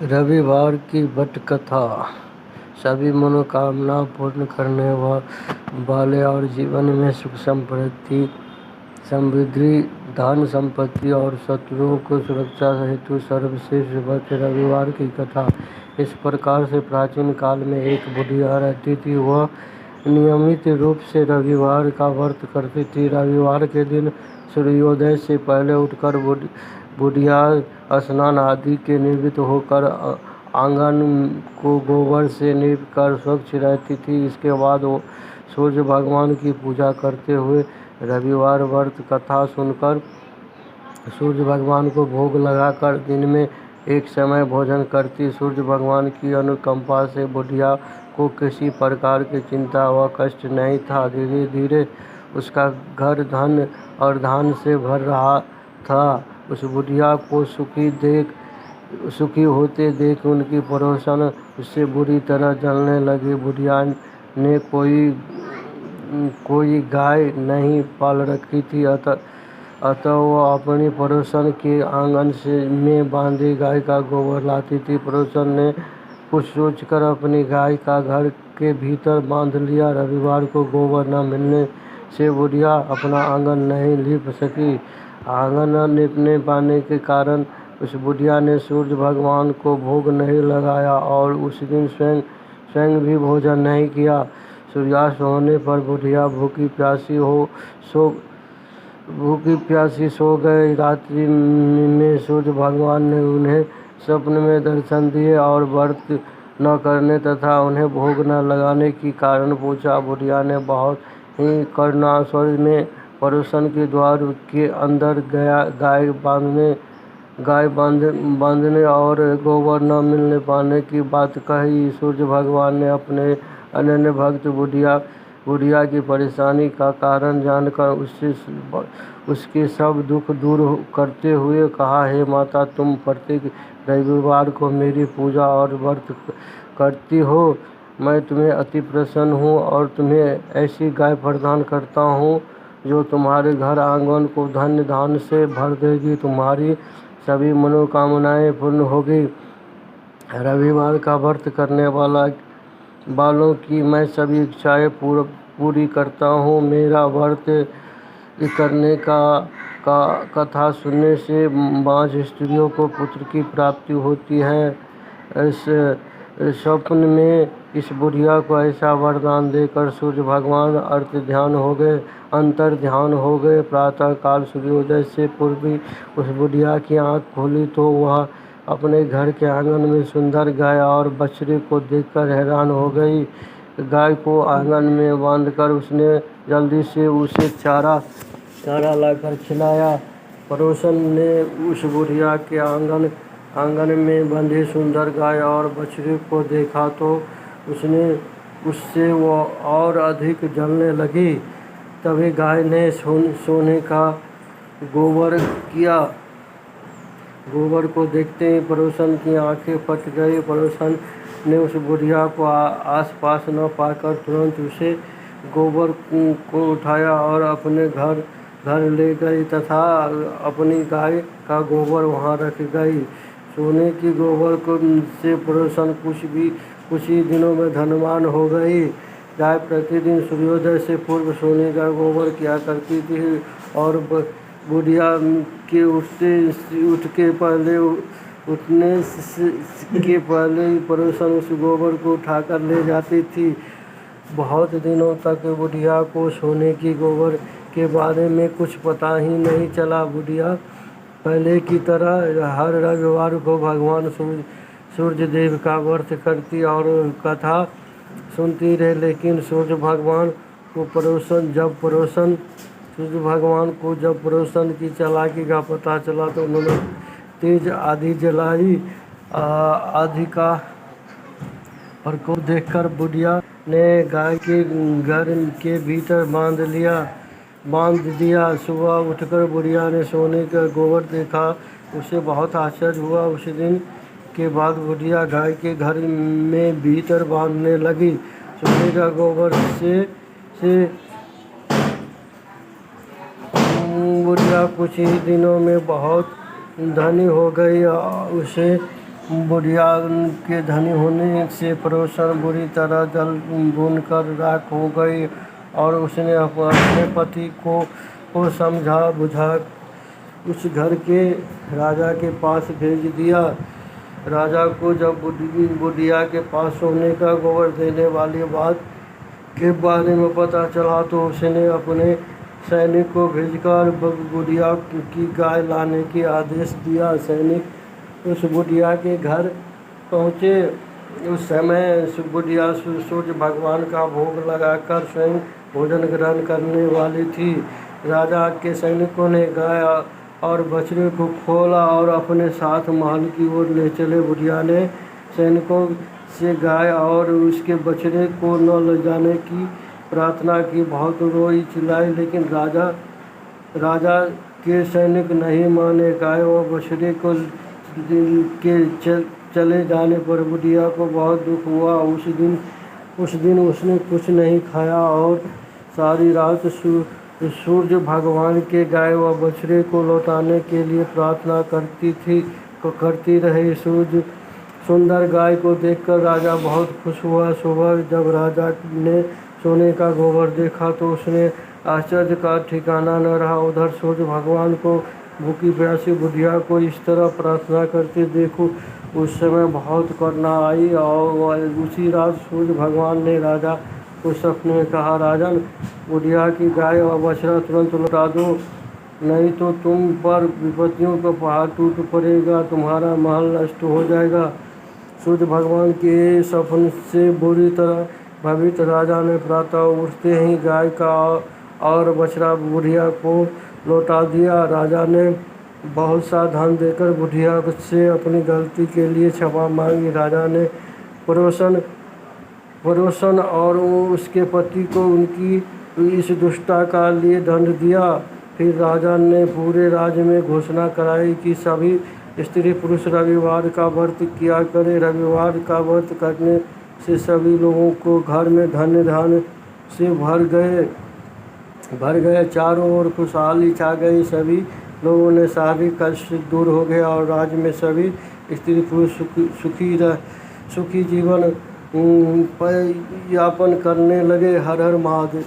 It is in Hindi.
रविवार की बट कथा सभी मनोकामना पूर्ण करने वाले और जीवन में सुख समृद्धि, धन संपत्ति और शत्रुओं को सुरक्षा हेतु सर्वश्रेष्ठ व्रत रविवार की कथा। इस प्रकार से प्राचीन काल में एक बुढ़िया रहती थी। वह नियमित रूप से रविवार का व्रत करती थी। रविवार के दिन सूर्योदय से पहले उठकर बुढ़िया स्नान आदि के निवृत्त होकर आंगन को गोबर से लीप कर स्वच्छ रहती थी। इसके बाद वो सूर्य भगवान की पूजा करते हुए रविवार व्रत कथा सुनकर सूर्य भगवान को भोग लगाकर दिन में एक समय भोजन करती। सूर्य भगवान की अनुकंपा से बुढ़िया को किसी प्रकार की चिंता व कष्ट नहीं था। धीरे धीरे उसका घर धन और धान से भर रहा था। उस बुढ़िया को सुखी होते देख उनकी पड़ोसन उससे बुरी तरह जलने लगी। बुढ़िया ने कोई गाय नहीं पाल रखी थी, अतः वह अपनी पड़ोसन के आंगन में बांधी गाय का गोबर लाती थी। पड़ोसन ने कुछ सोचकर अपनी गाय का घर के भीतर बांध लिया। रविवार को गोबर न मिलने से बुढ़िया अपना आंगन नहीं लीप सकी। आंगन न लीपने पाने के कारण उस बुढ़िया ने सूर्य भगवान को भोग नहीं लगाया और उस दिन स्वयं भी भोजन नहीं किया। सूर्यास्त होने पर बुढ़िया भूखी प्यासी सो गए। रात्रि में सूर्य भगवान ने उन्हें स्वप्न में दर्शन दिए और व्रत न करने तथा उन्हें भोग न लगाने की कारण पूछा। बुढ़िया ने बहुत ही करुणा स्वर में पड़ोसन के द्वार के अंदर गाय बांधने और गोबर न मिलने पाने की बात कही। सूर्य भगवान ने अपने अनन्य भक्त बुढ़िया की परेशानी का कारण जानकर उसके सब दुख दूर करते हुए कहा, हे माता, तुम प्रत्येक रविवार को मेरी पूजा और व्रत करती हो। मैं तुम्हें अति प्रसन्न हूँ और तुम्हें ऐसी गाय प्रदान करता हूँ जो तुम्हारे घर आंगन को धन्य धान से भर देगी। तुम्हारी सभी मनोकामनाएं पूर्ण होगी। रविवार का व्रत करने वालों की मैं सभी इच्छाएं पूरी करता हूँ। मेरा व्रत करने का कथा सुनने से बाँझ स्त्रियों को पुत्र की प्राप्ति होती है। इस स्वप्न में इस बुढ़िया को ऐसा वरदान देकर सूर्य भगवान अंतर ध्यान हो गए। प्रातः काल सूर्योदय से पूर्व ही उस बुढ़िया की आंख खुली तो वह अपने घर के आंगन में सुंदर गाय और बछड़े को देखकर हैरान हो गई। गाय को आंगन में बांधकर उसने जल्दी से उसे चारा लाकर खिलाया। पड़ोसन ने उस बुढ़िया के आंगन में बंधे सुंदर गाय और बछड़े को देखा तो उससे वो और अधिक जलने लगी। तभी गाय ने सोने का गोबर किया। गोबर को देखते ही पड़ोसन की आंखें फट गई। पड़ोसन ने उस बुढ़िया को आसपास न पाकर तुरंत उसे गोबर को उठाया और अपने घर ले गई तथा अपनी गाय का गोबर वहां रख गई। सोने की गोबर से पड़ोसन कुछ ही दिनों में धनवान हो गई। गाय प्रतिदिन सूर्योदय से पूर्व सोने का गोबर किया करती थी और बुढ़िया के उठने के पहले ही पड़ोसन उस गोबर को उठाकर ले जाती थी। बहुत दिनों तक बुढ़िया को सोने की गोबर के बारे में कुछ पता ही नहीं चला। बुढ़िया पहले की तरह हर रविवार को भगवान सूर्य देव का व्रत करती और कथा सुनती रहे, लेकिन सूर्य भगवान को पड़ोसन की चालाकी का पता चला तो उन्होंने तेज आंधी जलाई। आंधी का प्रकोप देखकर बुढ़िया ने गाय के घर के भीतर बांध दिया। सुबह उठकर बुढ़िया ने सोने का गोबर देखा, उसे बहुत आश्चर्य हुआ। उस दिन के बाद बुढ़िया गाय के घर में भीतर बांधने लगी। सोने का गोबर से बुढ़िया कुछ ही दिनों में बहुत धनी हो गई। उसे बुढ़िया के धनी होने से परोसन बुरी तरह जल भूनकर राख हो गई और उसने अपने पति को समझा बुझा उस घर के राजा के पास भेज दिया। राजा को जब बुढ़िया के पास सोने का गोबर देने वाली बात के बारे में पता चला तो उसने अपने सैनिक को भेजकर बुढ़िया की गाय लाने की आदेश दिया। सैनिक उस बुढ़िया के घर पहुँचे। उस समय बुढ़िया सूर्य भगवान का भोग लगाकर स्वयं भोजन ग्रहण करने वाली थी। राजा के सैनिकों ने गाय और बछड़े को खोला और अपने साथ महल की ओर ले चले। बुढ़िया ने सैनिकों से गाय और उसके बछड़े को न ले जाने की प्रार्थना की। बहुत रोई चिल्लाई लेकिन राजा के सैनिक नहीं माने। गाय और बछड़े को चले जाने पर बुढ़िया को बहुत दुख हुआ। उस दिन उसने कुछ नहीं खाया और सारी रात सूर्य भगवान के गाय व बछड़े को लौटाने के लिए प्रार्थना करती रही। सूर्य सुंदर गाय को देखकर राजा बहुत खुश हुआ। सुबह जब राजा ने सोने का गोबर देखा तो उसने आश्चर्य का ठिकाना न रहा। उधर सूर्य भगवान को भूखी प्यासी बुढ़िया को इस तरह प्रार्थना करते देखो उस समय बहुत करुणा आई। और उसी रात सूर्य भगवान ने राजा को सपने में कहा, राजन, बुढ़िया की गाय और बछड़ा तुरंत लौटा दो, नहीं तो तुम पर विपत्तियों का पहाड़ टूट पड़ेगा, तुम्हारा महल नष्ट हो जाएगा। सूर्य भगवान के सपने से बुरी तरह भयभीत राजा ने प्रातः उठते ही गाय का और बछड़ा बुढ़िया को लौटा दिया। राजा ने बहुत सा धन देकर बुढ़िया से अपनी गलती के लिए क्षमा मांगी। राजा ने पड़ोसन और उसके पति को उनकी इस दुष्टता का लिए दंड दिया। फिर राजा ने पूरे राज्य में घोषणा कराई कि सभी स्त्री पुरुष रविवार का व्रत किया करें। रविवार का व्रत करने से सभी लोगों को घर में धन धान्य से भर गए। चारों ओर खुशहाली छा गई। सभी लोगों ने शारीरिक कष्ट दूर हो गया और राज्य में सभी स्त्री पुरुष सुखी जीवन यापन करने लगे। हर हर महादेव।